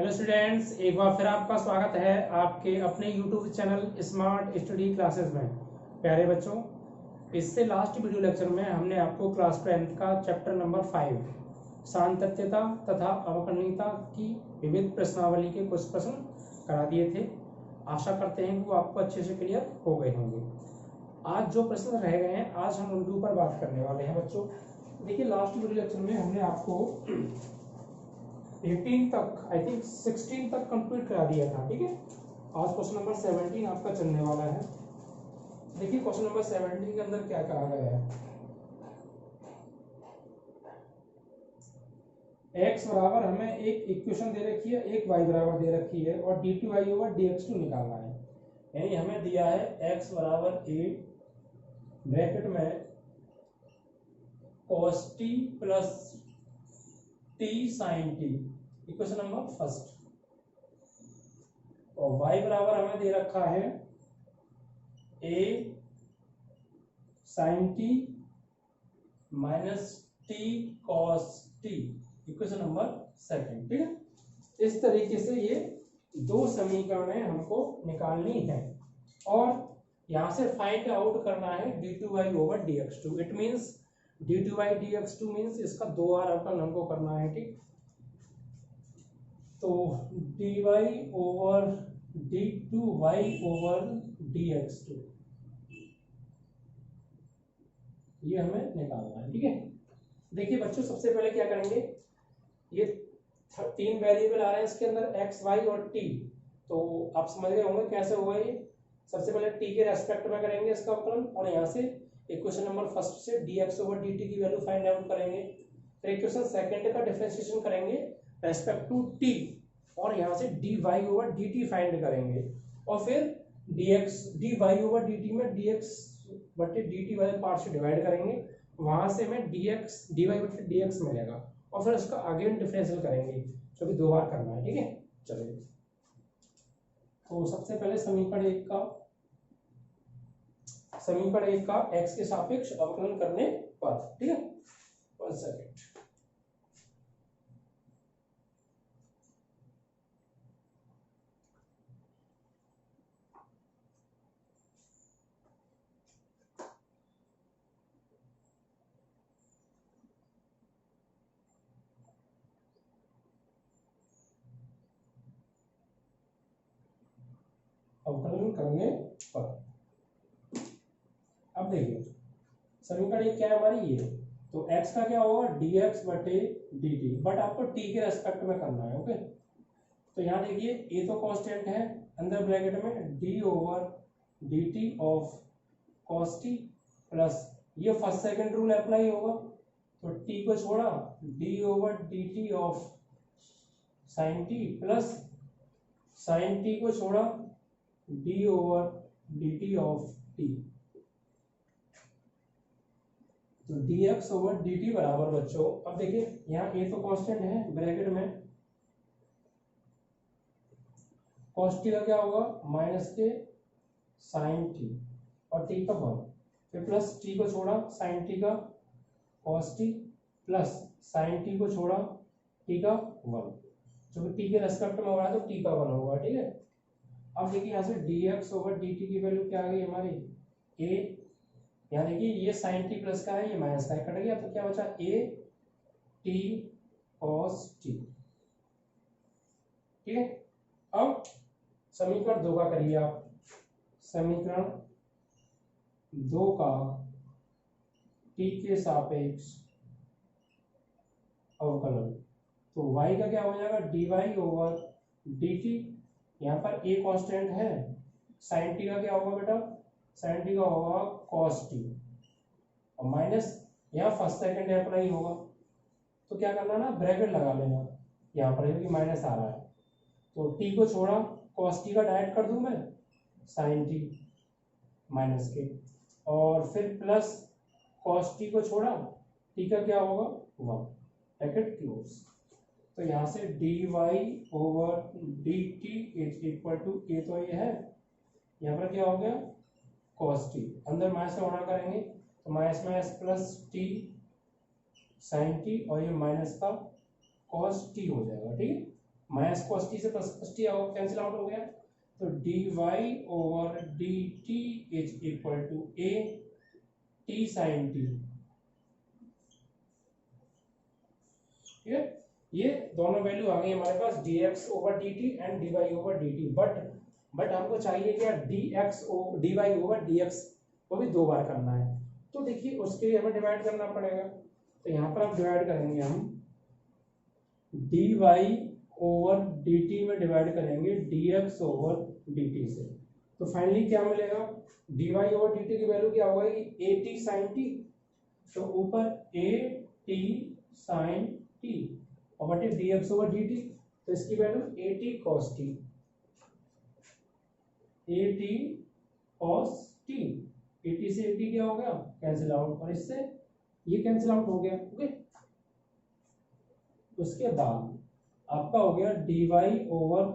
Hello students, एक बार फिर आपका स्वागत है आपके अपने YouTube channel smart study classes में। प्यारे बच्चों, इससे लास्ट वीडियो लेक्चर में हमने आपको क्लास 10th का चैप्टर नंबर 5 सांतत्यता तथा अवकलनीयता की विविध प्रश्नावली के कुछ प्रश्न करा दिए थे। आशा करते हैं कि वो आपको अच्छे से क्लियर हो गए होंगे। आज जो प्रश्न रह गए हैं, आज हम उनके ऊपर बात करने वाले हैं। बच्चों देखिए, लास्ट वीडियो लेक्चर में हमने आपको 18 तक, आई थिंक 16 तक कंप्लीट करा दिया था। ठीक है, आज क्वेश्चन नंबर 17 आपका चलने वाला है। देखिए क्वेश्चन नंबर 17 के अंदर क्या कहा गया है। x बराबर हमें एक इक्वेशन दे रखी है, एक y बराबर दे रखी है और dy ओवर dx2 निकालना है। यानी हमें दिया है x बराबर a ब्रैकेट में cos t plus t sin t, equation number first, और y बराबर हमें दे रखा है a sin t minus t cos t, equation number second. ठीक है, इस तरीके से ये दो समीकरणें हमको निकालनी है और यहां से फाइंड आउट करना है d2y over dx2। It means d2y dx2 means इसका दो बार अवकलन हमको करना है। ठीक, तो dy over d2y over dx2 ये हमें निकालना है। ठीक है, देखिए बच्चों, सबसे पहले क्या करेंगे, ये तीन वेरिएबल आ रहे हैं इसके अंदर, x y और t। तो आप समझ गए होंगे कैसे होगा ये। सबसे पहले t के रेस्पेक्ट में करेंगे इसका अवकलन और यहाँ से इक्वेशन नंबर फर्स्ट से dx ओवर dt की वैल्यू फाइंड आउट करेंगे। फिर इक्वेशन सेकंड का डिफरेंशिएशन करेंगे रेस्पेक्ट टू t और यहाँ से dy ओवर dt फाइंड करेंगे और फिर dy ओवर dt में dx बटे dt वाले पार्ट से डिवाइड करेंगे, वहां से हमें dy बटे dx मिलेगा और फिर उसका अगेन डिफरेंशियल करेंगे, जो कि दो बार करना है। ठीक है, चलिए तो सबसे पहले समीकरण एक का x के सापेक्ष अवकलन करने पर। ठीक है, 1 सेकंड। अवकलन करने पर अब देखिए समीकरण एक क्या है हमारी, ये तो x का क्या होगा dx बटे dt, बट आपको t के रेस्पेक्ट में करना है। ओके, तो यहाँ देखिए a तो कांस्टेंट है, अंदर ब्रैकेट में d over dt of cos t plus ये फर्स्ट सेकंड रूल अप्लाई होगा, तो t को छोड़ा d over dt of sin t plus sin t को छोड़ा d over dt of t, तो dx ओवर dt बराबर बच्चों, अब देखिए यहाँ a तो कांस्टेंट है, ब्रैकेट में cos t का क्या होगा माइनस के sin t और t का 1, फिर प्लस t को छोड़ा sin t का cos t plus sin t को छोड़ा t का 1, जो कि t के रेस्पेक्ट में हो रहा है तो t का 1 होगा। ठीक है, अब देखिए यहाँ से dx ओवर dt की वैल्यू क्या आ गई हमारी a, यहाँ देखिए ये sin t प्लस का है, ये माइनस का कट गया, तो क्या बचा a t cos t। ठीक है, अब समीकरण 2 का करिए आप। समीकरण 2 का t के सापेक्ष अवकलन, तो y का क्या हो जाएगा dy ओवर dt, यहाँ पर a कांस्टेंट है, sin t का क्या होगा बेटा, sin t का होगा cos t और माइनस यहाँ फर्स्ट सेकंड अप्लाई होगा, तो क्या करना ना ब्रैकेट लगा लेना यहाँ पर, क्योंकि माइनस आ रहा है, तो t को छोड़ा cos t का डायरेक्ट कर दूं मैं sin t माइनस के, और फिर प्लस cos t को छोड़ा t का क्या होगा 1, ब्रैकेट क्लोज। तो यहाँ से dy over dt is equal to a, तो ये है, यहाँ पर क्या हो गया cos t, अंदर माइनस का गुणा करेंगे तो minus minus plus t sin t और ये माइनस का cos t हो जाएगा। ठीक है, माइनस कॉस टी से प्लस टी कैंसिल आउट हो गया, तो dy over dt is equal to a t sine t. ठीक है, ये दोनों वैल्यू आ गई हमारे पास dx over dt and dy over dt। But हमको चाहिए क्या, dy ओवर dx वो भी 2 बार करना है। तो देखिए उसके लिए हमें डिवाइड करना पड़ेगा, तो यहाँ पर आप डिवाइड करेंगे हम dy ओवर dt में डिवाइड करेंगे dx ओवर dt से। तो फाइनली क्या मिलेगा, dy ओवर dt की वैल्यू क्या होगा, at sin t, तो ऊपर at sin t और बटे dx ओवर dt, तो इसकी value at cos t, at cos t, at से at क्या हो गया कैंसिल आउट, और इससे ये कैंसिल आउट हो गया। ओके, उसके बाद आपका हो गया dy ओवर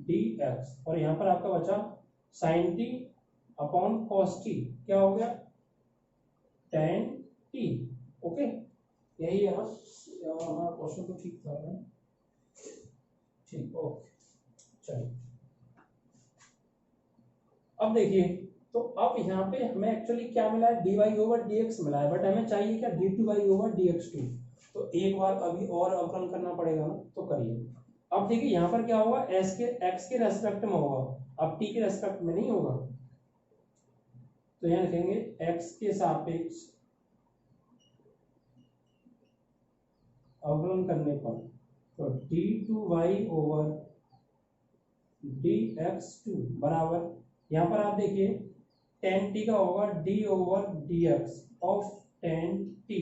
dx, और यहाँ पर आपका बचा sin t upon cos t, क्या हो गया tan t। ओके, यही है ना हमारा क्वेश्चन, तो ठीक था ना, ठीक, ओके चलिए। अब देखिए, तो अब यहाँ पे हमें एक्चुअली क्या मिला है, dy ओवर dx मिला है, बट हमें चाहिए क्या d2y ओवर dx2। तो एक बार अभी और अवकलन करना पड़ेगा ना, तो करिए। अब देखिए यहाँ पर क्या होगा, x के रेस्पेक्ट में होगा, अब t के रेस्पेक्ट में नहीं होगा, तो यहाँ लिखेंगे x के सापेक्ष अवकलन करने पर, तो d2y ओवर dx2 बराबर, यहाँ पर आप देखिए tan t का होगा d over dx of tan t,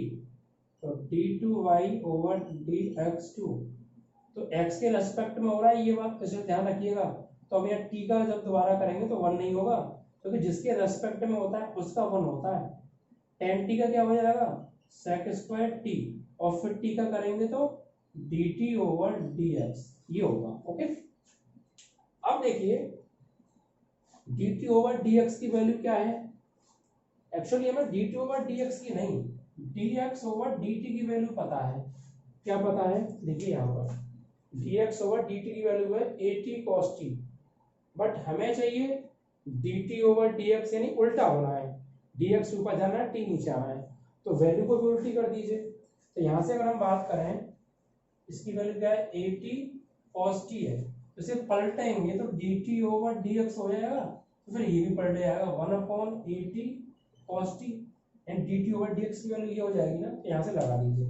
तो d2y ओवर dx2, तो x के रेस्पेक्ट में हो रहा है ये बात, इसे ध्यान रखिएगा। तो अब यहाँ t का जब दोबारा करेंगे तो 1 नहीं होगा, क्योंकि जिसके रेस्पेक्ट में होता है उसका 1 होता है। tan t का क्या हो जाएगा sec स्क्वायर t, और फिर t का करेंगे तो dt ओवर dx, ये होगा। ओके, अब देखिए dt ओवर dx की वैल्यू क्या है, एक्चुअली हमें dt ओवर dx की नहीं, dx ओवर dt की वैल्यू पता है। क्या पता है, देखिए यहाँ पर dx ओवर dt की वैल्यू है at cos t, बट हमें चाहिए dt ओवर dx, यानी उल्टा होना है, dx ऊपर जाना है t नीचे आना है, तो वैल्यू को भी उल्टी कर दीजिए। तो यहाँ से अगर हम बात करें, इसकी वैल्यू क्या है at cos t है, तो इसे पलटेंगे तो dt ओवर dx हो जाएगा, तो फिर ये भी पलट जाएगा 1/at cos t, and dt over dx की वैल्यू ये हो जाएगी ना, तो यहाँ से लगा दीजिए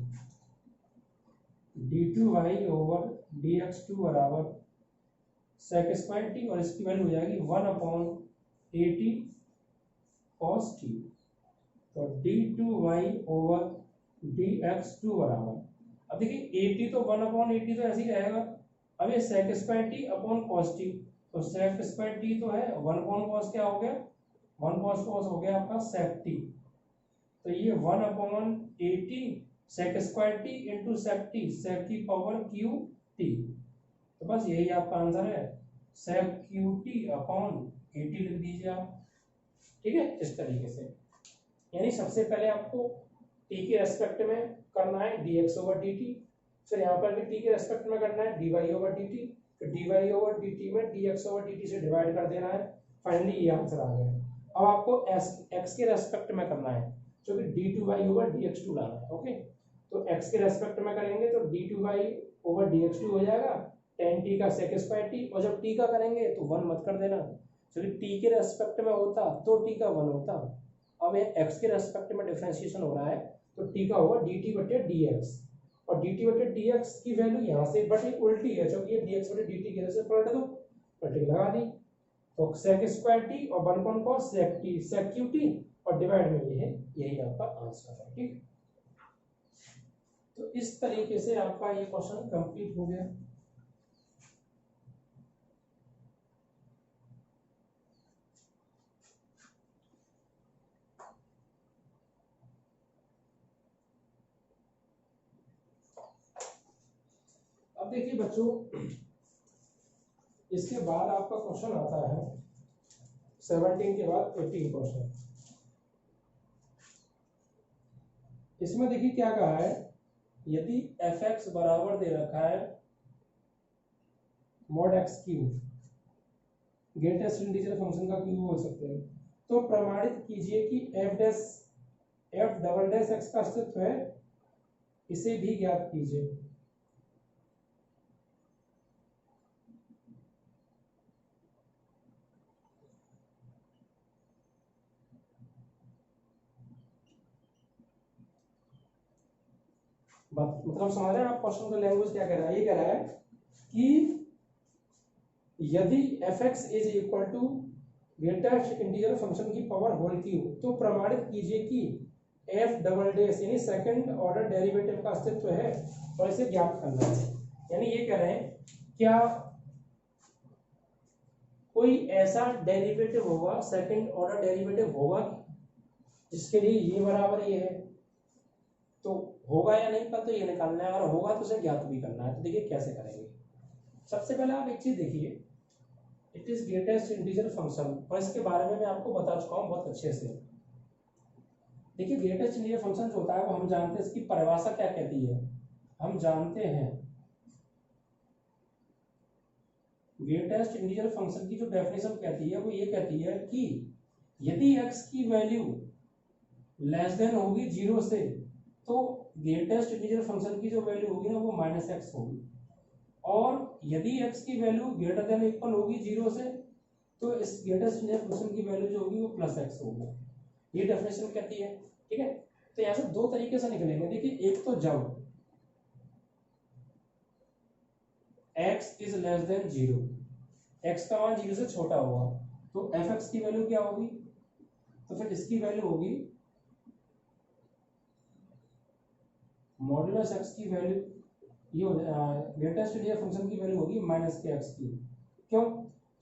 d2y ओवर dx2 बराबर sec स्क्वायर t, और इसकी वैल्यू हो जाएगी 1/at cos t, तो d2y ओवर dx2 बराबर, अब देखिए at तो 1/at तो ऐसे ही रहेगा, अब ये sec square t upon cos t, तो sec स्क्वायर t तो है 1/cos, क्या हो गया 1/cos हो गया आपका sec t, तो ये 1/at sec square t into sec t, sec की पावर q t, तो बस यही आपका आंसर है, sec q t upon at लिख दीजिए आप। ठीक है, इस तरीके से, यानी सबसे पहले आपको t के रेस्पेक्ट में करना है dx ओवर dt, फिर यहाँ पर भी t के रेस्पेक्ट में करना है dy ओवर dt, फिर dy ओवर dt में dx ओवर dt से डिवाइड कर देना है, फाइनली ये आंसर आ गया। अब आपको x के रेस्पेक्ट में करना है, जो कि d2y ओवर dx2 लाना है। ओके, तो x के रेस्पेक्ट में करेंगे तो d2y ओवर dx2 हो जाएगा tan t का sec स्क्वायर t, और जब t का करेंगे तो 1 मत कर देना, क्योंकि t के रेस्पेक्ट में होता तो t का 1 होता। अब ये x के रेस्पेक्ट में डिफरेंशिएशन हो रहा है, तो t का होगा dt बटे dx, और dt बटे dx की वैल्यू यहाँ से बटे उल्टी है, क्योंकि ये dx बटे dt की वजह से पलट दो, पलट लगा दी, तो sec स्क्वायर t और 1/cos sec t sec q t, और डिवाइड में ये है, यही आपका आंसर है। ठीक, तो इस तरीके से आपका ये क्वेश्चन कंप्लीट हो गया। अब देखिए बच्चों, इसके बाद आपका क्वेश्चन आता है 17 के बाद 18 क्वेश्चन। इसमें देखिए क्या कहा है, यदि fx बराबर दे रखा है mod x cube, greatest integer function का क्यूब बोल सकते हैं। तो प्रमाणित कीजिए कि एफ डबल डैश एक्स का अस्तित्व है, इसे भी ज्ञात कीजिए। मतलब समझ रहे हैं आप क्वेश्चन का लैंग्वेज क्या कह रहा है? ये कह रहा है कि यदि f x is equal to greatest integer function की पावर होल क्यूब, तो प्रमाणित कीजिए कि एफ डबल डैश यानी सेकंड ऑर्डर डेरिवेटिव का अस्तित्व है और इसे ज्ञात करना है। यानी ये कह रहे हैं क्या कोई ऐसा डेरिवेटिव होगा, सेकंड ऑर्डर डेरिवेटिव होगा जिसके लिए ये बराबर ये है, तो होगा या नहीं का तो ये निकालना है, अगर होगा तो उसे ज्ञात भी करना है। तो देखिए कैसे करेंगे। सबसे पहले आप एक चीज देखिए, it is greatest integer function, और इसके बारे में मैं आपको बता चुका हूं बहुत अच्छे से। देखिए ग्रेटेस्ट इंटीजर फंक्शन जो होता है वो हम जानते हैं, इसकी परिभाषा क्या कहती है, हम जानते हैं ग्रेटेस्ट इंटीजर फंक्शन की जो डेफिनेशन कहती है वो ये कहती है कि यदि x की वैल्यू लेस देन होगी 0 से, तो ग्रेटेस्ट इंटीजर फंक्शन की जो वैल्यू होगी ना वो -x होगी, और यदि x की वैल्यू ग्रेटर देन इक्वल होगी 0 से, तो इस ग्रेटेस्ट इंटीजर फंक्शन की वैल्यू जो होगी वो +x होगी। ये डेफिनेशन कहती है, ठीक है। तो यहाँ से दो तरीके से निकलेंगे। देखिए एक तो जब x is less than 0, x का मान 0 से छोटा होगा, तो fx की वैल्यू क्या होगी, तो फिर इसकी वैल्यू होगी मॉडुलस x की वैल्यू, ये ग्रेटेस्ट इंटीजर फंक्शन की वैल्यू होगी -kx3। क्यों?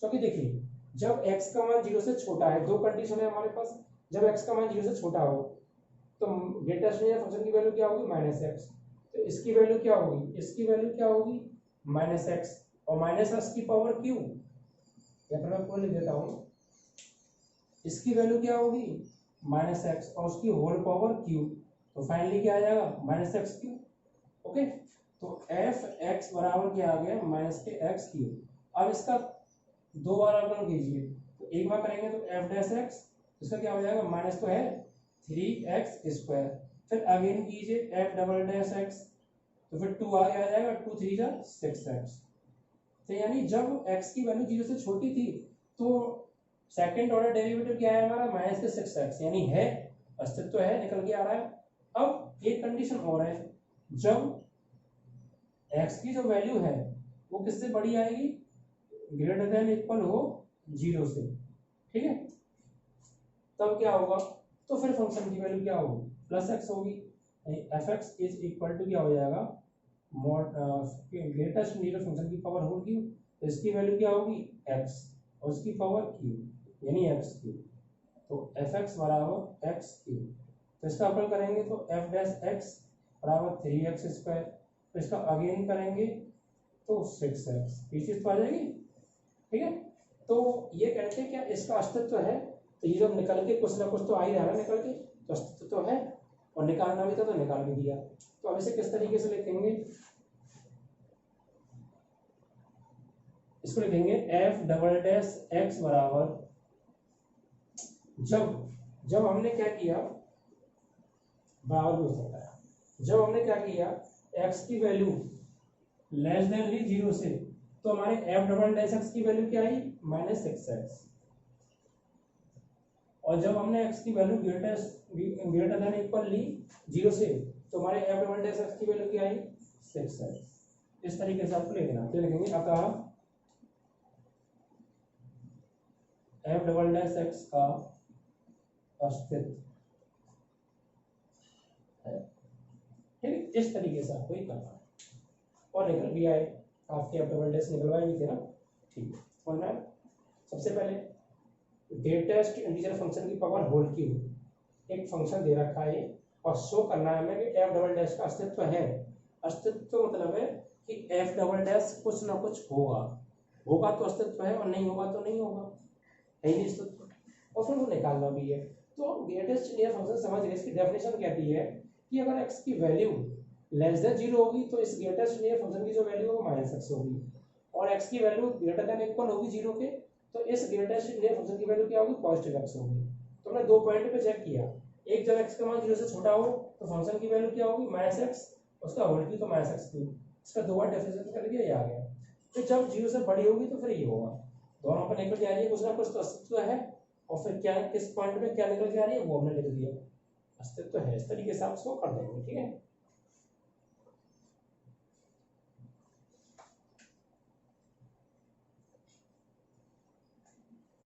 क्योंकि देखिए जब x का मान 0 से छोटा है, दो कंडीशन है हमारे पास। जब x का मान 0 से छोटा हो तो ग्रेटेस्ट इंटीजर फंक्शन की वैल्यू क्या होगी -x, तो इसकी वैल्यू क्या होगी, इसकी वैल्यू क्या होगी -x, और -x की पावर क्यू, या फिर मैं पूरा लिख देता हूं, इसकी वैल्यू क्या होगी -x और उसकी होल पावर क्यू, तो फाइनली क्या आ जाएगा -x3। ओके, तो एफ एक्स बराबर क्या आ गया -kx3। अब इसका दो बार अवकलन कीजिए, तो एक बार करेंगे तो एफ डैश एक्स, इसका क्या हो जाएगा, माइनस तो है 3x², फिर अगेन कीजिए एफ डबल डैश एक्स, तो फिर 2 आगे आ जाएगा, 2 3 जा 6x। तो यानी जब x की वैल्यू 0 से छोटी थी तो सेकंड ऑर्डर डेरिवेटिव क्या है हमारा -6x, यानी है, अस्तित्व है, निकल के आ रहा है। अब एक कंडीशन और है, जब x की जो वैल्यू है वो किससे बड़ी आएगी, ग्रेटर देन इक्वल हो 0 से, ठीक है, तब क्या होगा, तो फिर फंक्शन की वैल्यू क्या होगी, +x होगी। F x is equal to क्या हो जाएगा, ग्रेटेस्ट इंटीजर फंक्शन की पावर होगी, तो इसकी वैल्यू क्या होगी x, और उसकी पावर q, यानी x3। तो एफ एक्स बराबर x3, तो इसका अप्लाई करेंगे तो एफ डैश एक्स बराबर 3x², तो इसका अगेन करेंगे तो 6x, ये चीज तो आ जाएगी, ठीक है। तो ये कहते हैं क्या इसका अस्तित्व है, तो ये जब निकल के कुछ ना कुछ तो आ ही रहा है, निकल के तो अस्तित्व तो है, और निकालना भी था तो निकाल भी दिया। तो अब इसे किस तरीके से लिखेंगे, इसको लिखेंगे एफ डबल डैश एक्स बराबर, जब हमने क्या किया, बराबर भी हो सकता है, जब हमने क्या किया x की वैल्यू लेस देन ली 0 से, तो हमारे एफ डबल डैश एक्स की वैल्यू क्या आई -6x, और जब हमने x की वैल्यू ग्रेटर देन इक्वल ली 0 से, तो हमारे एफ डबल डैश एक्स की वैल्यू क्या आई 6x। इस तरीके से आपको लिखना, तो लिखेंगे अतः एफ डबल डैश एक्स का अस्तित्व है, ठीक, इस तरीके से आपको ही करना है, और निकल भी आए, आपके एफ डबल डैश निकलवाए भी थे ना, ठीक है, समझ में आया। सबसे पहले ग्रेटेस्ट इंटीजर फंक्शन की पावर होल क्यूब, एक फंक्शन दे रखा है और शो करना है हमें कि एफ डबल डैश का अस्तित्व है। अस्तित्व मतलब है कि एफ डबल डैश कुछ ना कुछ होगा, होगा तो अस्तित्व है और नहीं होगा तो नहीं होगा, है नहीं अस्तित्व, और फिर वो निकालना भी है। तो ग्रेटेस्ट इंटीजर फंक्शन समझ गए, इसकी डेफिनेशन कहती है कि अगर x की वैल्यू लेस देन 0 होगी तो इस ग्रेटेस्ट इंटीजर फंक्शन की जो वैल्यू है वो -x होगी, और x की वैल्यू ग्रेटर देन इक्वल होगी 0 के, तो इस ग्रेटेस्ट इंडियन फंक्शन की वैल्यू क्या होगी, पॉजिटिव x होगी। तो हमने दो पॉइंट पे चेक किया, एक जब x का मान 0 से छोटा हो तो फंक्शन की वैल्यू क्या होगी, -x, उसका होल की तो -x3, इसका दो बार डिफरेंशिएट करके ये आ गया। तो जब 0 से बड़ी होगी तो फिर ये होगा, दोनों पर निकल के आ रही है कुछ ना कुछ तो अस्तित्व है, और फिर क्या किस पॉइंट पे क्या निकल के आ रही है वो हमने लिख दिया, अस्तित्व है। इस तरीके से आप इसको कर देंगे, ठीक है।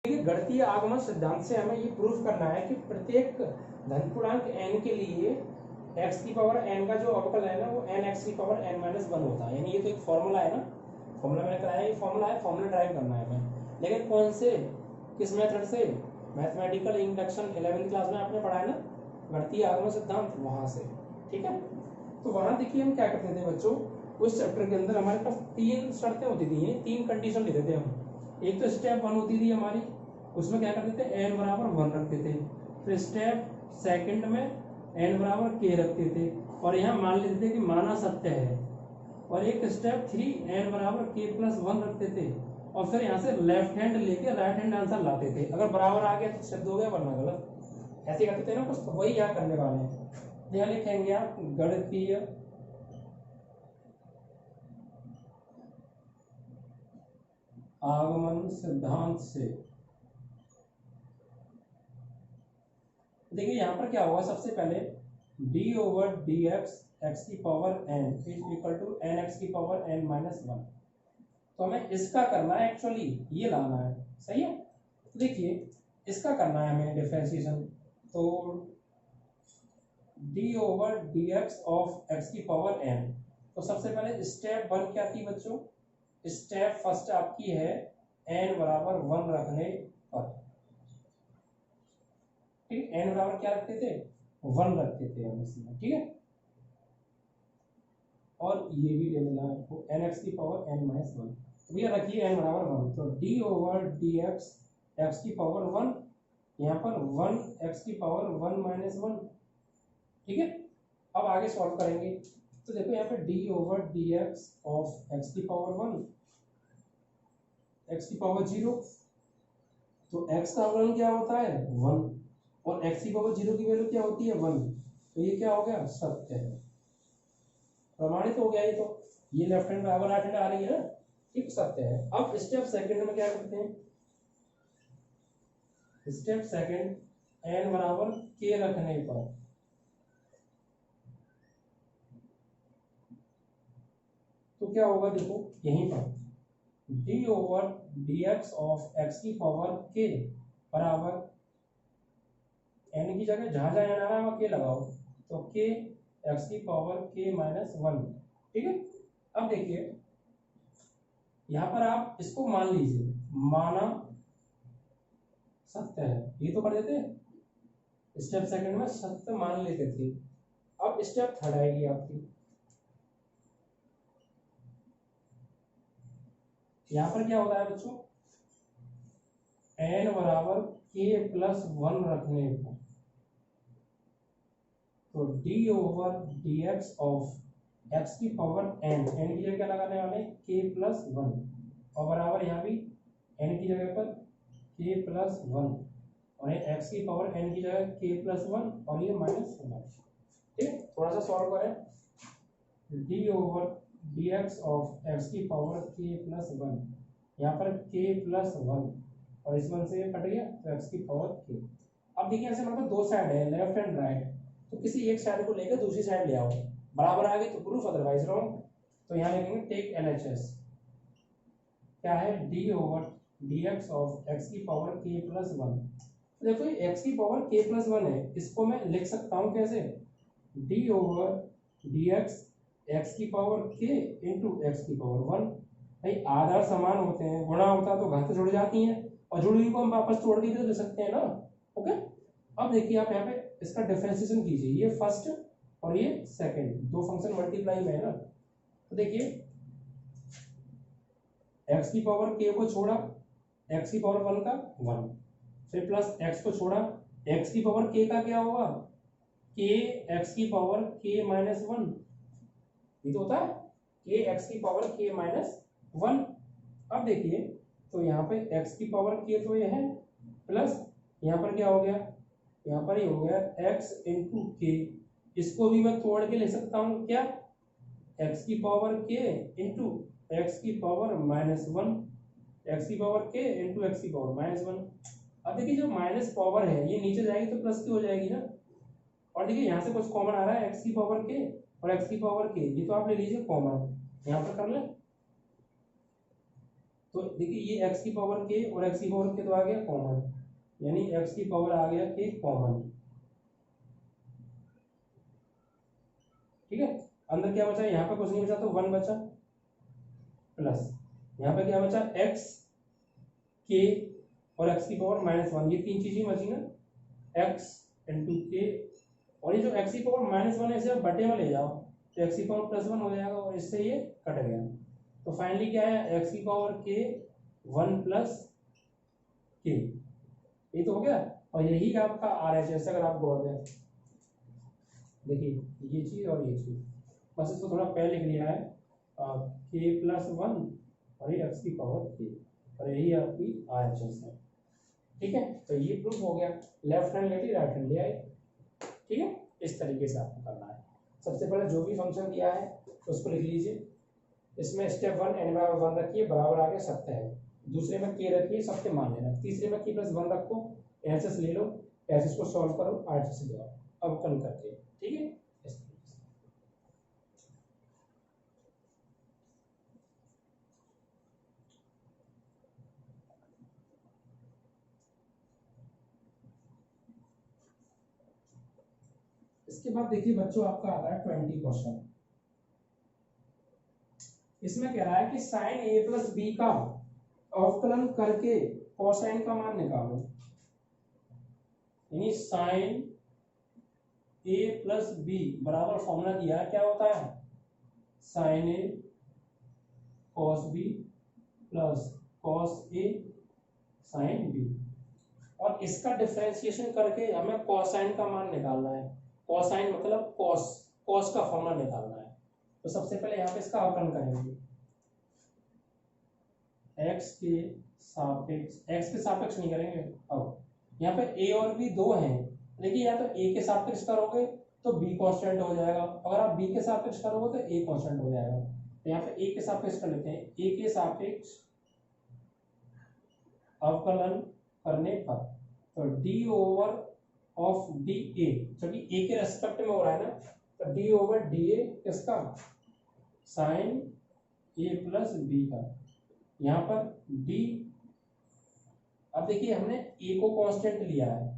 गणितीय आगमन सिद्धांत से हमें ये प्रूफ करना है कि प्रत्येक धनपूर्णांक n के लिए x की पावर n का जो अवकल है ना वो n(x की पावर n-1) होता है। यानी ये तो एक फॉर्मूला है ना, फॉर्मूला मैंने कराया, ये फॉर्मूला है, फॉर्मूला ड्राइव करना है हमें। लेकिन कौन से, किस मेथड से, मैथमेटिकल इंडक्शन 11वीं क्लास में आपने पढ़ा है ना, गणितीय आगमन सिद्धांत, वहां से, ठीक है। तो वहां देखिए हम क्या करते थे बच्चों, उस चैप्टर के अंदर हमारे पास 3 शर्तें होती थी, 3 कंडीशन लेते थे हम। एक तो स्टेप 1 होती थी हमारी, उसमें क्या करते थे, n बराबर 1 रखते थे। फिर स्टेप सेकंड में n बराबर k रखते थे, और यहाँ मान लेते थे कि माना सत्य है। और एक स्टेप 3 n बराबर k+1 रखते थे, और फिर यहाँ से लेफ्ट हैंड लेके राइट हैंड आंसर लाते थे। अगर बराबर आ गया तो शब्द हो गया, वरना गलत, ऐसे करते थे ना कुछ। तो वही यहाँ करने वाले हैं। यहाँ लिखेंगे आप गणितीय आगमन सिद्धांत से। देखिए यहाँ पर क्या होगा, सबसे पहले d/dx x की पावर n = nx की पावर n-1। तो हमें इसका करना है, एक्चुअली ये लाना है, सही है। देखिए इसका करना है हमें डिफरेंशिएशन, तो d/dx ऑफ x की पावर n। तो सबसे पहले स्टेप 1 क्या थी बच्चों, स्टेप फर्स्ट आपकी है n बराबर 1 रखने पर, ठीक। n बराबर क्या रखते थे, 1 रखते थे हम इसमें, ठीक है। और ये भी ले लेना है आपको, nx की पावर n-1। तो भैया रखिए n बराबर 1, तो d/dx x की पावर 1, यहाँ पर 1 x की पावर 1-1, ठीक है। अब आगे सॉल्व करेंगे, तो देखो यहाँ पे d/dx ऑफ x की पावर 1, x की पावर 0, तो x का अवकलन क्या होता है, 1, और x की पावर 0 की वैल्यू क्या होती है, 1। तो ये क्या हो गया, सत्य है, प्रमाणित हो गया। ये तो ये लेफ्ट हैंड बराबर राइट हैंड आ रही है ना, ठीक, सत्य है। अब स्टेप सेकंड में क्या करते हैं, स्टेप सेकंड n बराबर k रखने पर, तो क्या होगा, देखो यहीं पर d/dx ऑफ x की पावर k बराबर n की जगह जहां जहां n आ रहा है वहां k लगाओ, तो k x की पावर k-1, ठीक है। अब देखिए यहां पर आप इसको मान लीजिए, माना सत्य है, ये तो कर देते हैं, स्टेप सेकंड में सत्य मान लेते थे। अब स्टेप थर्ड आएगी आपकी, यहां पर क्या होता है बच्चों, n बराबर k+1 रखने पर, तो d/dx ऑफ x की पावर n की जगह क्या लगाने वाले, k+1, और बराबर यहाँ भी n की जगह पर k+1, और ये x की पावर n की जगह k+1, और ये -1, ठीक। थोड़ा सा सॉल्व करें, d/dx ऑफ x की पावर k+1, यहाँ पर k+1, और इस 1 से कट गया तो x की पावर k। अब देखिए ऐसे मतलब दो साइड है, लेफ्ट एंड राइट, तो किसी एक साइड को लेकर दूसरी साइड ले आओ, बराबर आ गई तो प्रूफ, अदरवाइज रॉन्ग। तो यहाँ लिखेंगे टेक LHS, क्या है, d/dx ऑफ x की पावर k+1। देखो ये x की पावर k+1 है, इसको मैं लिख सकता हूँ कैसे, d/dx x की पावर k इंटू x की पावर 1। भाई आधार समान होते हैं, गुणा होता है तो घातें जुड़ जाती हैं, और जुड़ी हुई को हम वापस तोड़ के भी तो दे सकते हैं ना, ओके। अब देखिए आप यहाँ पे इसका डिफरेंशिएशन कीजिए, ये फर्स्ट और ये सेकंड, दो फंक्शन मल्टीप्लाई में है ना। तो देखिए x की पावर k को छोड़ा, x की पावर 1 का 1, फिर प्लस x को छोड़ा, x की पावर k का क्या होगा, k x की पावर k-1, ये तो होता है k x की पावर k-1, अब देखिए तो यहाँ पे x की पावर k तो ये है, प्लस यहाँ पर क्या हो गया, यहाँ पर ये हो गया x इंटू के। इसको भी मैं तोड़ के ले सकता हूँ क्या, x की पावर k इंटू एक्स की पावर -1, एक्स की पावर k इंटू एक्स की पावर -1। अब देखिए जो माइनस पावर है ये नीचे जाएगी तो प्लस की हो जाएगी ना। और देखिए यहाँ से कुछ कॉमन आ रहा है, एक्स की पावर k और एक्स की पावर k, ये तो आप ले लीजिए कॉमन, यहाँ पर कर लें। तो देखिए ये x की पावर k और x की पावर k तो आ गया कॉमन, यानी x की पावर आ गया k कॉमन। ठीक है, अंदर क्या बचा, यहाँ पे कुछ नहीं बचा तो 1 बचा, प्लस यहाँ पे क्या बचा x k और x की पावर -1, ये तीन चीजें बची ना, x इंटू k, और ये जो x की पावर -1 है इसे आप बटे में ले जाओ तो x की पावर +1 हो जाएगा और इससे ये कट गया। तो फाइनली क्या है, x की पावर k 1 प्लस k, ये तो हो गया। और यही आपका RHS अगर आप गौर दें, देखिए ये चीज और ये चीज, बस इसको थोड़ा पहले लिख लिया है k+1 और ये x की पावर k, और यही आपकी RHS है। ठीक है, तो ये प्रूफ हो गया, लेफ्ट हैंड लेटी राइट हैंड ले आए। ठीक है, इस तरीके से आपको करना है। सबसे पहले जो भी फंक्शन दिया है उसको लिख लीजिए, इसमें स्टेप 1 n/1 रखिए, बराबर आगे सत्य है, दूसरे में k रखिए, सत्य मान लेना, तीसरे में k+1 रखो, एचएस ले लो, एचएस को सॉल्व करो, आरएचएस ले आओ अवकलन करके। ठीक है, इस तरीके से। इसके बाद देखिए बच्चों आपका आता है 20 क्वेश्चन। इसमें कह रहा है कि साइन a प्लस बी का अवकलन करके कोसाइन का मान निकालो, यानी साइन a प्लस बी बराबर फॉर्मूला दिया है, क्या होता है sine a cos b plus cos a sine b, और इसका डिफरेंशिएशन करके हमें कोसाइन का मान निकालना है। कोसाइन मतलब कॉस, कॉस का फॉर्मूला निकालना है। तो सबसे पहले यहाँ पे इसका अवकलन करेंगे, x के सापेक्ष नहीं करेंगे। अब यहाँ पे a और b दो हैं, देखिए या तो a के सापेक्ष करोगे तो b कांस्टेंट हो जाएगा, अगर आप b के सापेक्ष करोगे तो a कांस्टेंट हो जाएगा। तो यहाँ पे a के सापेक्ष कर लेते हैं, a के सापेक्ष अवकलन करने पर तो d/dA, क्योंकि a के रेस्पेक्ट में हो रहा है ना, तो d/dA किसका, साइन a प्लस बी का, यहाँ पर d, अब देखिए हमने a को कांस्टेंट लिया है,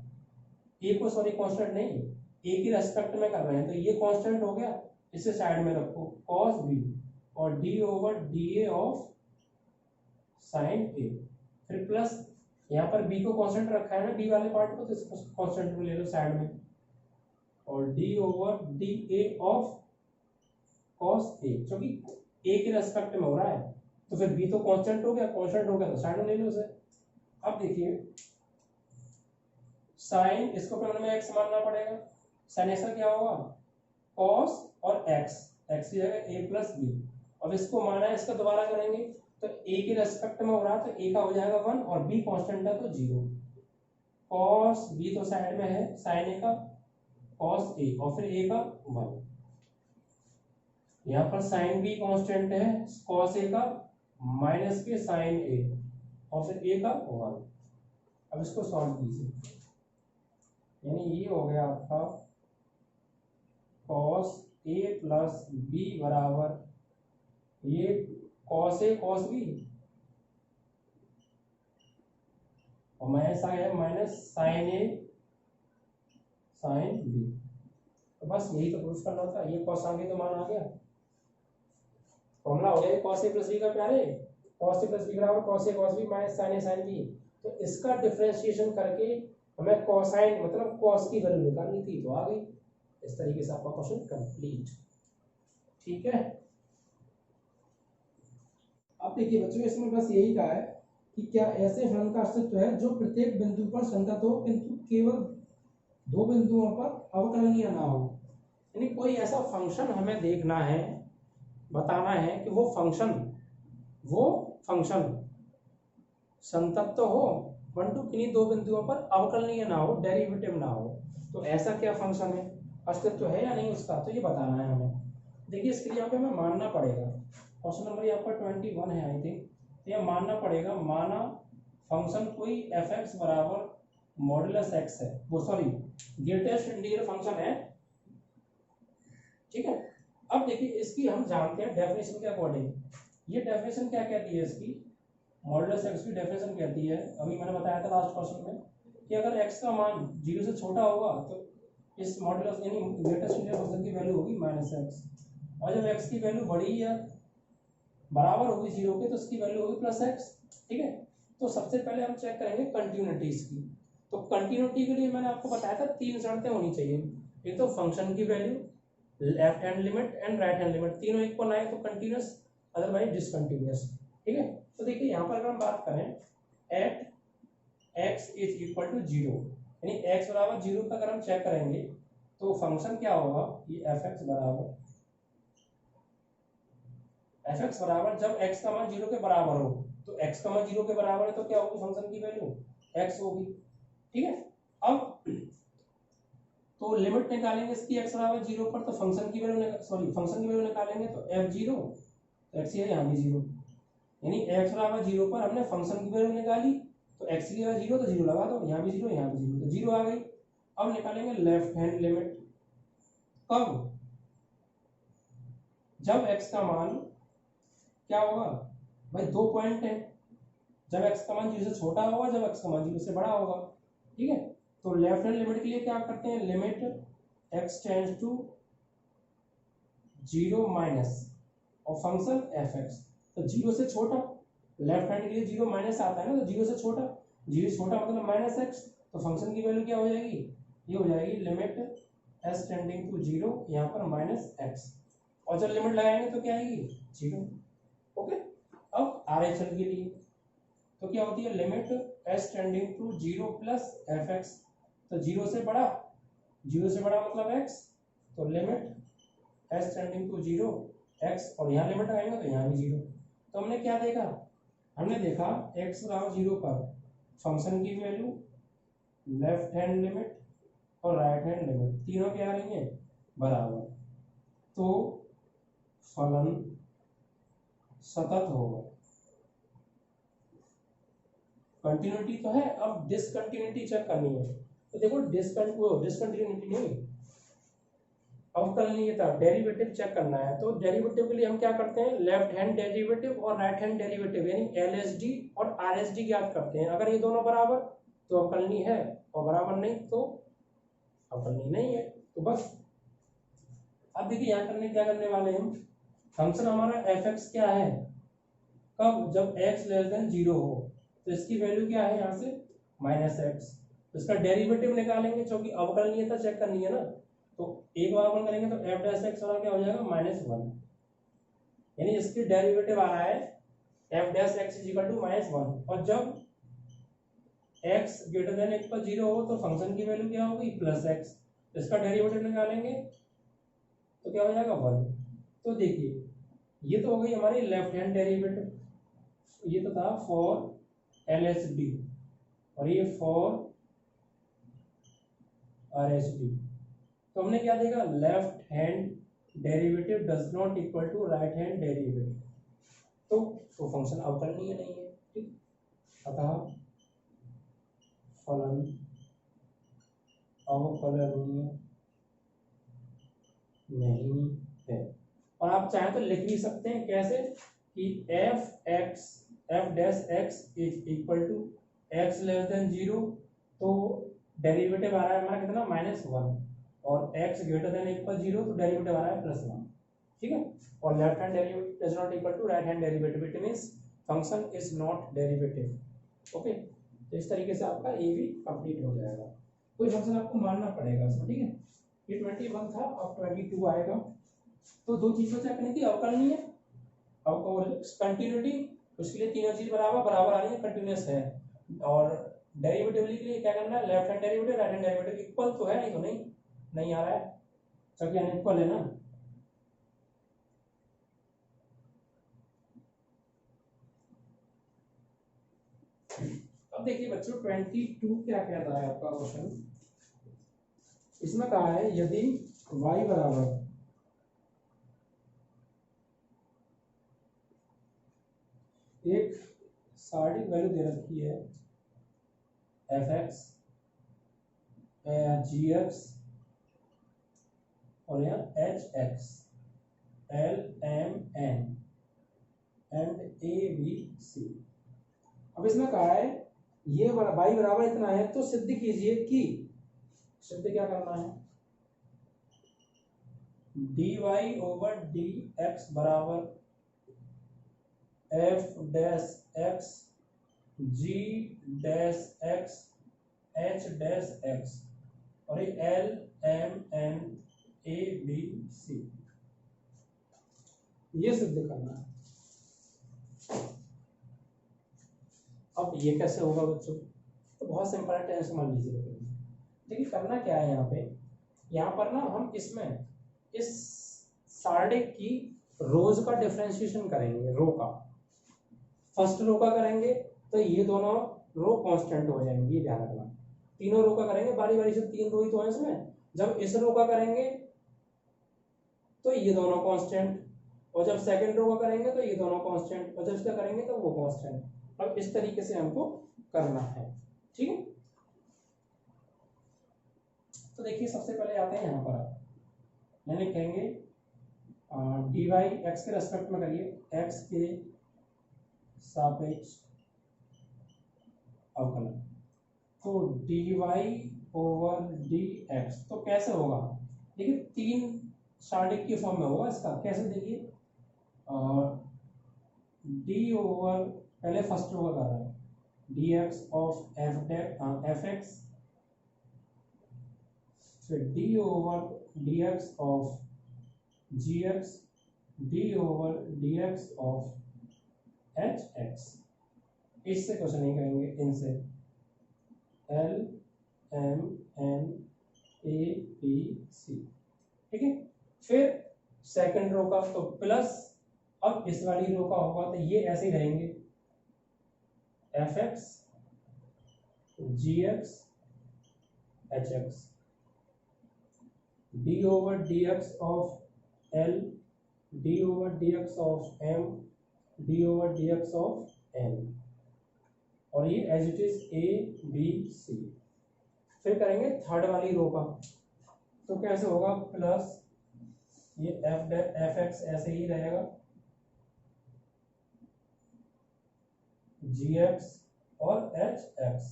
a को सॉरी कांस्टेंट नहीं, a के रेस्पेक्ट में कर रहे हैं तो ये कांस्टेंट हो गया, इसे साइड में रखो cos b, और d/dA ऑफ साइन a, फिर प्लस यहाँ पर b को कांस्टेंट रखा है ना d वाले पार्ट को, तो इसको कांस्टेंट को ले लो साइड में, और d/dA ऑफ cos a, क्योंकि a के रेस्पेक्ट में हो रहा है तो फिर b तो कांस्टेंट हो गया, कांस्टेंट हो गया तो साइड में ले लो उसे। अब देखिए साइन, इसको पहले में x मानना पड़ेगा, साइन ऐसा क्या होगा cos और x की जगह a प्लस बी, अब इसको माना है, इसका दोबारा करेंगे तो a के रेस्पेक्ट में हो रहा है तो a का हो जाएगा 1 और b कांस्टेंट है तो 0, cos b तो साइड में है, साइन a का cos a और फिर a का 1, यहाँ पर साइन b कांस्टेंट है, cos a का माइनस के साइन a और फिर a का 1। अब इसको सॉल्व कीजिए, यानी ये हो गया आपका cos a प्लस b बराबर ये cos a cos b और माइनस आ गया minus sine a sine b। तो बस यही तो प्रूफ करना था, ये cos आ गया तो मान आ गया, फॉर्मूला हो गया cos a प्लस b का प्यारे, cos a प्लस b बराबर cos a cos b minus sine a sine b। तो इसका डिफरेंशिएशन करके हमें कोसाइन मतलब cos की वैल्यू निकालनी थी तो आ गई। इस तरीके से आपका क्वेश्चन कंप्लीट। ठीक है, अब देखिए बच्चों इसमें बस यही कहा है कि क्या ऐसे फलन का अस्तित्व है जो प्रत्येक बिंदु पर संगत हो किंतु केवल दो बिंदुओं पर अवकलनीय ना हो, यानी कोई ऐसा फंक्शन हमें देखना है, बताना है कि वो फंक्शन संतत तो हो, परंतु किन्हीं दो बिंदुओं पर अवकलनीय ना हो, डेरिवेटिव ना हो। तो ऐसा क्या फंक्शन है, अस्तित्व है या नहीं उसका, तो ये बताना है हमें। देखिए इसके लिए यहाँ पे हमें मानना पड़ेगा, क्वेश्चन नंबर ये आपका 21 है आई थिंक, तो ये मानना पड़ेगा, माना फंक्शन कोई एफ एक्स बराबर मॉडुलस एक्स है, वो सॉरी ग्रेटेस्ट इंटीग्रल फंक्शन है, ठीक है। अब देखिए इसकी हम जानते हैं डेफिनेशन के अकॉर्डिंग, ये डेफिनेशन क्या कहती है इसकी, मॉडुलस एक्स की डेफिनेशन कहती है, अभी मैंने बताया था लास्ट क्वेश्चन में कि अगर एक्स का मान 0 से छोटा होगा तो इस मॉडुलस यानी ग्रेटेस्ट इंटीग्रल फंक्शन की वैल्यू होगी -x, और जब x की वैल्यू बड़ी या बराबर होगी 0 के तो इसकी वैल्यू होगी +x, ठीक है। तो सबसे पहले हम चेक करेंगे कंटिन्यूटीज की। तो कंटिन्यूटी के लिए मैंने आपको बताया था 3 शर्तें होनी चाहिए, एक तो फंक्शन की value, left hand limit and right hand limit, तीनों इक्वल आए तो कंटिन्यूअस, अदरवाइज डिसकंटिन्यूअस, ठीक है। तो देखिए यहाँ पर अगर हम बात करें at x is equal to 0, यानी x बराबर 0 पर अगर हम चेक करेंगे तो फंक्शन क्या होगा, ये fx बराबर जब x का मान 0 के बराबर हो, तो x का मान 0 के बराबर है तो क्या होगी फंक्शन की वैल्यू x होगी, ठीक है। अब तो लिमिट निकालेंगे इसकी x बराबर 0 पर, तो फंक्शन की वैल्यू निकालेंगे तो f0, तो x यहाँ भी 0, यानी x बराबर 0 पर हमने फंक्शन की वैल्यू निकाली, तो x की जगह 0 तो 0 लगा दो, यहाँ भी 0 यहाँ भी 0, तो 0 आ गई। अब निकालेंगे लेफ्ट हैंड लिमिट, कब, जब x का मान क्या होगा भाई, 2 पॉइंट है, जब x का मान 0 से छोटा होगा, जब x का मान 0 से बड़ा होगा, ठीक है। तो लेफ्ट हैंड लिमिट के लिए क्या करते हैं, limit x tends to 0 minus और फंक्शन fx, तो 0 से छोटा, लेफ्ट हैंड के लिए 0 माइनस आता है ना, तो 0 से छोटा, 0 से छोटा मतलब -x, तो फंक्शन की वैल्यू क्या हो जाएगी, ये हो जाएगी लिमिट s टेंडिंग टू 0, यहाँ पर -x, और जब लिमिट लगाएंगे तो क्या आएगी 0, ओके। अब RHL के लिए तो क्या होती है, limit s tending to 0 plus fx, तो 0 से बड़ा मतलब x, तो limit s tending to 0 x, और यहाँ लिमिट लगाएंगे तो यहाँ भी 0। तो हमने क्या देखा, हमने देखा x बराबर 0 पर फंक्शन की वैल्यू, लेफ्ट हैंड लिमिट और राइट हैंड लिमिट तीनों क्या आ रही हैं बराबर, तो फलन सतत होगा, कंटिन्यूटी तो है। अब डिसकंटिन्यूटी चेक करनी है, तो देखो डिसकंटिन्यूटी नहीं, अवकलनीयता, डेरिवेटिव चेक करना है। तो डेरिवेटिव के लिए हम क्या करते हैं, लेफ्ट हैंड डेरिवेटिव और राइट हैंड डेरिवेटिव यानी LHD और RHD ज्ञात करते हैं। अगर ये दोनों बराबर तो अवकलनीय है, और बराबर नहीं तो अवकलनीय नहीं है, तो बस। अब देखिए यहाँ क्या करने वाले हम, फंक्शन हमारा fx क्या है, कब, जब x लेस देन 0 हो, तो इसकी वैल्यू क्या है यहाँ से -x, तो इसका डेरिवेटिव निकालेंगे, क्योंकि अवकलनीयता चेक करनी है ना, तो एक बार अपन करेंगे तो f'(x) वाला क्या हो जाएगा -1, यानी इसकी डेरिवेटिव आ रहा है f'(x) -1, और जब x ग्रेटर देन इक्वल 0 हो तो फंक्शन की वैल्यू क्या होगी +x, तो इसका डेरिवेटिव निकालेंगे तो क्या हो जाएगा 1। तो देखिए ये तो हो गई हमारी लेफ्ट हैंड डेरिवेटिव, ये तो था फॉर LHD और ये फॉर RHD। तो हमने क्या देखा, left hand derivative does not equal to right hand derivative, तो फंक्शन अवकलनीय नहीं है, ठीक। अतः फलन अवकलनीय नहीं है। और आप चाहें तो लिख भी सकते हैं कैसे, कि f'(x) is equal to x less than 0, तो डेरिवेटिव आ रहा है हमारा कितना -1, और x ग्रेटर देन इक्वल 0 तो डेरिवेटिव आ रहा है +1, ठीक है। और left hand derivative does not equal to right hand derivative, it means function is not derivative, okay. तो इस तरीके से आपका ये भी कंप्लीट हो जाएगा, कोई फंक्शन आपको मानना पड़ेगा इसमें, ठीक है। ये 21 था, अब 22 आएगा। तो दो चीजों से करनी थी, अवकलनीय और कंटिन्यूटी, उसके लिए तीनों चीज बराबर आ रही है, कंटिन्यूअस है। और डेरिवेटिव के लिए क्या करना है, left hand derivative right hand derivative equal तो है, नहीं तो नहीं आ रहा है, क्योंकि अनइक्वल है ना। अब देखिए बच्चों 22 क्या कह रहा है आपका क्वेश्चन। इसमें कहा है यदि y बराबर एक सार्डिक वैल्यू दे रखी है एफ एक्स जी एक्स और यहाँ h x l m n and a b c. अब इसमें कहा है ये y बराबर इतना है तो सिद्ध कीजिए कि, सिद्ध क्या करना है, dy ओवर डी एक्स बराबर f dash x g dash x h dash x और ये l m n a b c, ये सिद्ध करना है। अब ये कैसे होगा बच्चों, तो बहुत सिंपल है, टेंशन मान लीजिए। देखिए करना क्या है यहाँ पर ना हम इसमें इस सार्डिक की रोज का डिफरेंशिएशन करेंगे, रो का। फर्स्ट रो का करेंगे तो ये दोनों रो कांस्टेंट हो जाएंगी, ये ध्यान रखना। तीनों रो का करेंगे बारी बारी से, 3 रो ही तो है इसमें। जब इस रो का करेंगे तो ये दोनों कांस्टेंट, और जब सेकंड रो का करेंगे तो ये दोनों कांस्टेंट, और जब इसका करेंगे तो वो कांस्टेंट। अब इस तरीके से हमको करना है, ठीक है। तो देखिए सबसे पहले आते हैं यहाँ पर, यानी कहेंगे डी वाई एक्स के रेस्पेक्ट में करिए, एक्स के सापेक्ष अवकलन। तो d y over d x तो कैसे होगा, देखिए 3 सार्डिक की फॉर्म में होगा इसका। कैसे देखिए, डी ओवर, पहले फर्स्ट रो का कर रहा है, d x of f x, फिर d over d x of g x, d over d x of h x. इससे क्वेश्चन नहीं करेंगे, इनसे l m n a b c, ठीक है। फिर सेकंड रो का तो प्लस, अब इस वाली रो का होगा तो ये ऐसे ही रहेंगे, f x g x h x, d over d x of l, d over d x of m, d over d x of n, और ये as it is a b c. फिर करेंगे थर्ड वाली रो का, तो कैसे होगा, plus ये एफ एक्स ऐसे ही रहेगा, जी एक्स और एच एक्स,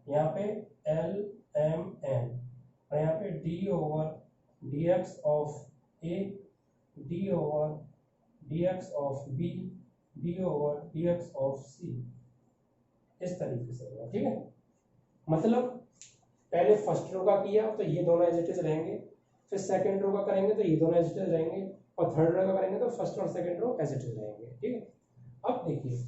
यहाँ पे एल एम एन, और यहाँ पे d over d x of a, d over d x of b, d over d x of c. इस तरीके से होगा, ठीक है। मतलब पहले फर्स्ट रो का किया तो ये दोनों एज इट इज रहेंगे, फिर सेकंड रो का करेंगे तो ये दोनों एज इट इज रहेंगे, और थर्ड रो का करेंगे तो फर्स्ट और second row as it is रहेंगे, ठीक है। अब देखिए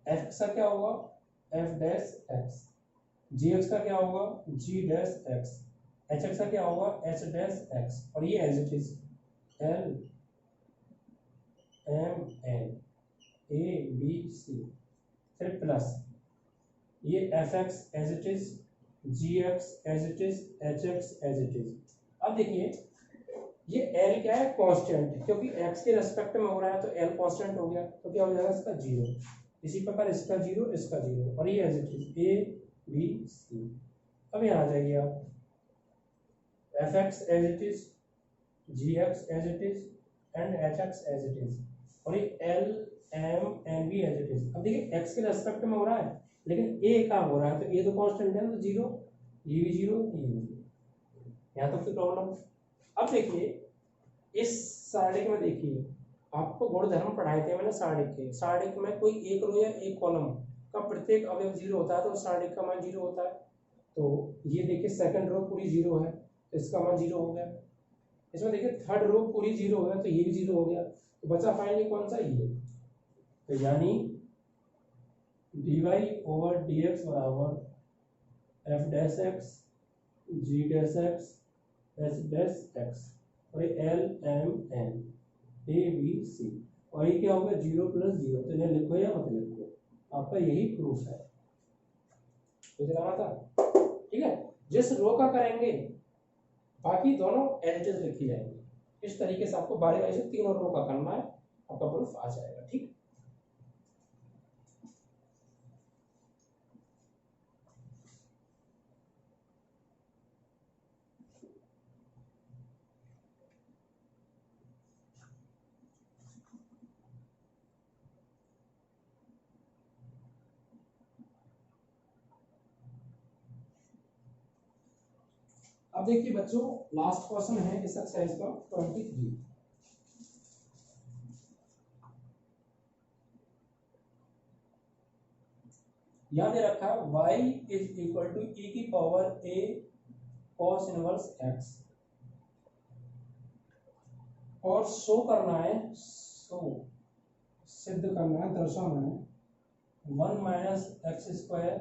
एफ एक्स का क्या होगा, f dash x, g x का क्या होगा, g dash x, h x का क्या होगा, एच डैश एक्स, और ये as it is l m n a b c, फिर प्लस ये f x as it is, g x as it is, h x as it is. अब देखिए ये एल क्या है, कांस्टेंट, क्योंकि एक्स के रेस्पेक्ट में हो रहा है तो एल कांस्टेंट हो गया, तो क्या हो जाएगा इसका 0। इसी प्रकार इसका 0, इसका 0, और ये as it is a b c. अब यहाँ आ जाइए आप, f x as it is, g x as it is and h x as it is, और ये l m n b as it is. अब देखिए एक्स के रेस्पेक्ट में हो रहा है लेकिन ए का हो रहा है, तो ए तो कांस्टेंट है, तो 0, ये भी 0, ये भी 0, यहाँ तक तो प्रॉब्लम। अब देखिए इस सार्डिक में, देखिए आपको गुणधर्म पढ़ाए थे मैंने सार्डिक के। सार्डिक में कोई एक रो या एक कॉलम का प्रत्येक अवयव 0 होता है तो सार्डिक का मान 0 होता है। तो ये देखिए सेकंड रो पूरी 0 है तो इसका मान 0 हो गया। इसमें देखिए थर्ड रो पूरी 0 है तो ये भी 0 हो गया, तो बचा फाइनली कौन सा, ये। तो यानी dy ओवर dx बराबर f dash x g dash x h dash x, और l m n a b c, और ये क्या हो गया 0 + 0, तो इन्हें लिखो या मत लिखो, आपका यही प्रूफ है। तो लगाना था, ठीक है। जिस रो का करेंगे बाकी दोनों एज इट इज लिखी जाएंगी। इस तरीके से आपको बारी बारी से 3 और रो का करना है, आपका प्रूफ आ जाएगा, ठीक। अब देखिए बच्चों, लास्ट क्वेश्चन है इस एक्सरसाइज का 23। यहां दे रखा है y = e⁻a cos inverse x, और शो करना है, सिद्ध करना है, दर्शाना है 1 - x²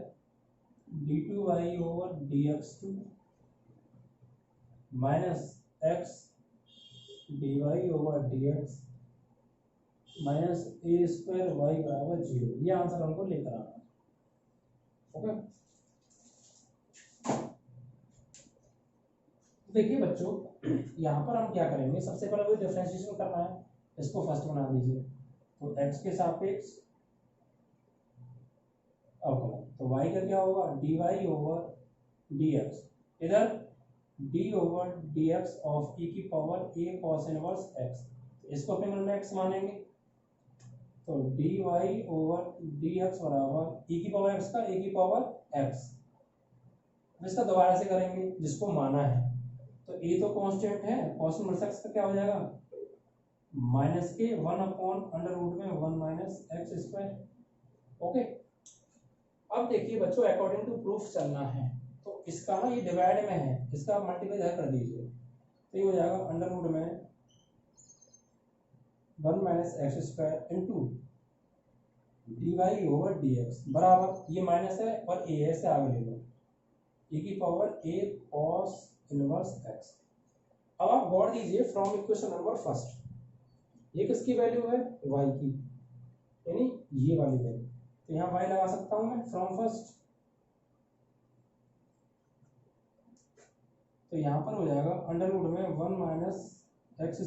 d2y/dx2 minus x dy/dx minus a² y = 0। ये आंसर हमको लेकर आना है, ओके। देखिए बच्चों, यहाँ पर हम क्या करेंगे, सबसे पहले वो डिफरेंशिएशन करना है, इसको फर्स्ट बना दीजिए। तो x के सापेक्ष अवकलन, तो y का क्या होगा dy/dx, इधर d/dx of e⁻a cos inverse x, इसको अपने मन में x मानेंगे, तो dy/dx बराबर e⁻x का e⁻x, इसका दोबारा से करेंगे जिसको माना है। तो a तो कांस्टेंट है, cos इनवर्स x का क्या हो जाएगा माइनस के 1/√1 - x², ओके। अब देखिए बच्चों, अकॉर्डिंग टू प्रूफ चलना है, तो इसका ना ये डिवाइड में है, इसका मल्टीप्लाई कर दीजिए, तो ये हो जाएगा √1 - x² इंटू dy/dx बराबर, ये माइनस है और a से आगे ले लो, e⁻a cos इनवर्स x। अब आप गौर दीजिए फ्रॉम इक्वेशन नंबर फर्स्ट, ये किसकी वैल्यू है y की, यानी ये वाली वैल्यू, तो यहाँ y लगा सकता हूं मैं फ्रॉम फर्स्ट, तो यहाँ पर हो जाएगा √1 - x²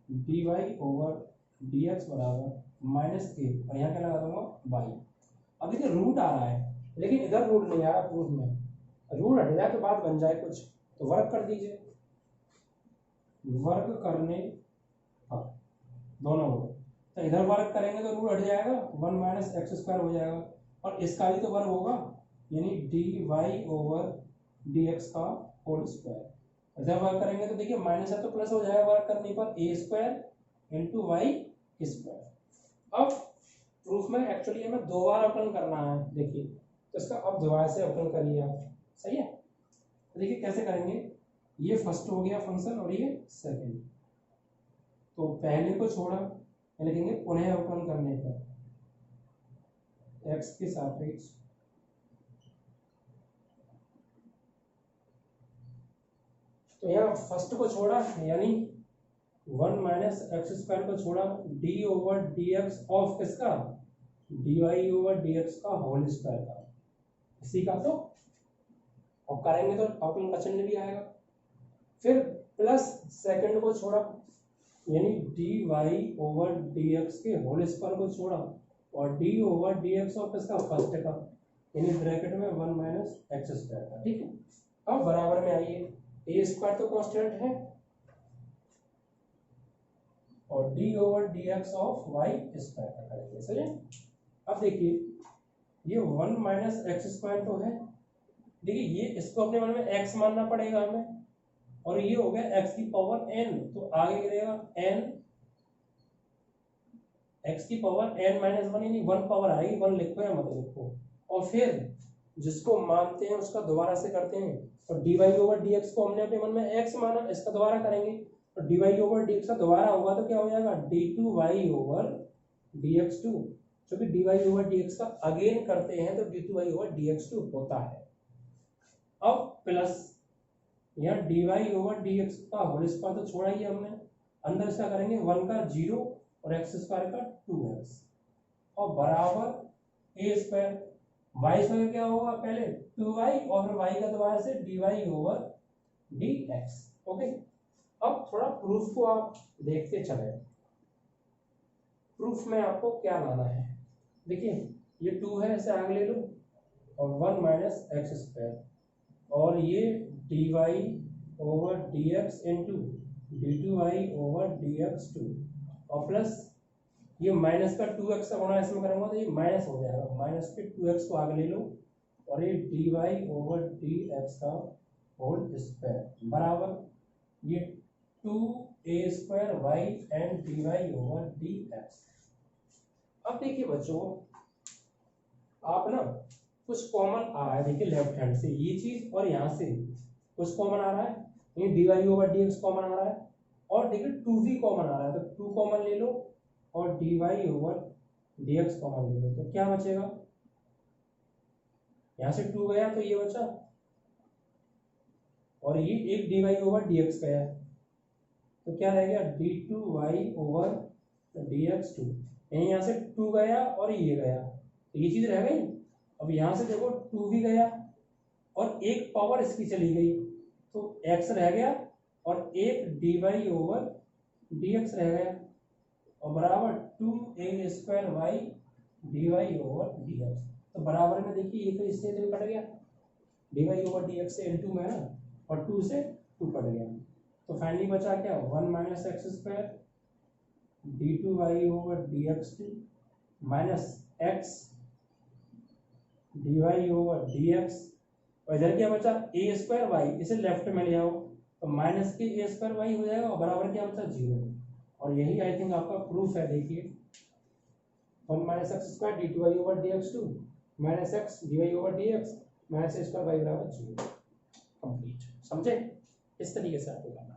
dy/dx बराबर माइनस के, और यहाँ क्या लगा दूंगा y। अब देखिए रूट आ रहा है, लेकिन इधर रूट नहीं आ रहा प्रूफ में, रूट हट जाए तो बात बन जाए कुछ, तो वर्क कर दीजिए, वर्क करने पर दोनों हो, तो इधर वर्क करेंगे तो रूट हट जाएगा, 1 - x² हो जाएगा, और इसका भी तो वर्क होगा, यानी dy/dx का होल स्क्वायर। इधर वर्क करेंगे तो देखिए माइनस है तो प्लस हो जाएगा, वर्क करने पर a² इंटू y²। अब प्रूफ में एक्चुअली हमें 2 बार अवकलन करना है, देखिए, तो इसका अब दोबारा से अवकलन करिए आप, सही है। तो देखिए कैसे करेंगे, ये फर्स्ट हो गया फंक्शन और ये सेकंड, तो पहले को छोड़ा, लिखेंगे पुनः अवकलन करने पर x के सापेक्ष तो यहाँ फर्स्ट को छोड़ा, यानी 1 - x² को छोड़ा, d/dx ऑफ किसका dy/dx का होल स्क्वायर का, इसी का तो, और करेंगे तो अवकलन का चिन्ह भी आएगा, फिर प्लस सेकंड को छोड़ा, यानी dy/dx के होल स्क्वायर को छोड़ा, और d/dx ऑफ इसका फर्स्ट का, यानी ब्रैकेट में 1 - x² का, ठीक है। अब बराबर में आइए, a² तो कांस्टेंट है, और d/dx ऑफ y² का करेंगे, सही है। अब देखिए ये 1 - x² तो है, देखिए ये इसको अपने मन में x मानना पड़ेगा हमें, और ये हो गया x⁻n, तो आगे गिरेगा n, x⁻n - 1, यानी 1 पावर आएगी, 1 लिखो या मत लिखो, और फिर जिसको मानते हैं उसका दोबारा से करते हैं, और dy/dx को हमने अपने मन में x माना, इसका दोबारा करेंगे, और dy/dx का दोबारा होगा तो क्या हो जाएगा d2y/dx2, क्योंकि dy/dx का अगेन करते हैं तो d2y/dx2 होता है। अब प्लस यहाँ dy/dx का होल स्क्वायर तो छोड़ा ही हमने, अंदर इसका करेंगे 1 का 0 और एक्स स्क्वायर का 2x और बराबर ए स्क्वायर। वाई स्क्वायर क्या होगा, पहले 2y और फिर y का दोबारा से dy ओवर dx। ओके, अब थोड़ा प्रूफ को आप देखते चले। प्रूफ में आपको क्या लाना है, देखिए ये 2 है, इसे आगे ले लो और 1 माइनस एक्स स्क्वायर और ये dy over dx into d2y over dx2 और प्लस ये माइनस का 2x का गुणा इसमें करूंगा तो ये माइनस हो जाएगा, माइनस के 2x को आगे ले लो और ये dy ओवर dx का होल स्क्वायर बराबर ये 2a square y and dy over dx। अब देखिए बच्चों, आप ना कुछ कॉमन आ रहा है, देखिए लेफ्ट हैंड से ये चीज और यहाँ से कुछ कॉमन आ रहा है, ये dy ओवर dx कॉमन आ रहा है और देखिए 2v कॉमन आ रहा है, तो 2 कॉमन ले लो और dy ओवर dx कॉमन ले लो, तो क्या बचेगा, यहाँ से 2 गया तो ये बचा और ये एक dy ओवर dx गया, तो क्या रह गया d2y ओवर dx2, यानी यहाँ से 2 गया और ये गया, तो ये चीज रह गई। अब यहाँ से देखो 2 भी गया और एक पावर इसकी चली गई, तो x रह गया और एक dy ओवर dx रह गया और बराबर 2a square y dy over dx। तो बराबर में देखिए ये तो इससे तो कट गया, dy ओवर dx से into में ना और 2 से 2 कट गया, तो फाइनली बचा क्या 1 minus x square d2y over dx2 minus x dy over dx और इधर क्या बचा a स्क्वायर y, इसे लेफ्ट में ले आओ तो माइनस के a स्क्वायर y हो जाएगा और बराबर क्या बचा 0। और यही आई थिंक आपका प्रूफ है। देखिए 1 minus x square d2y over dx2 minus x dy over dx minus a square y बराबर 0। कंप्लीट, समझे, इस तरीके से आपको करना है।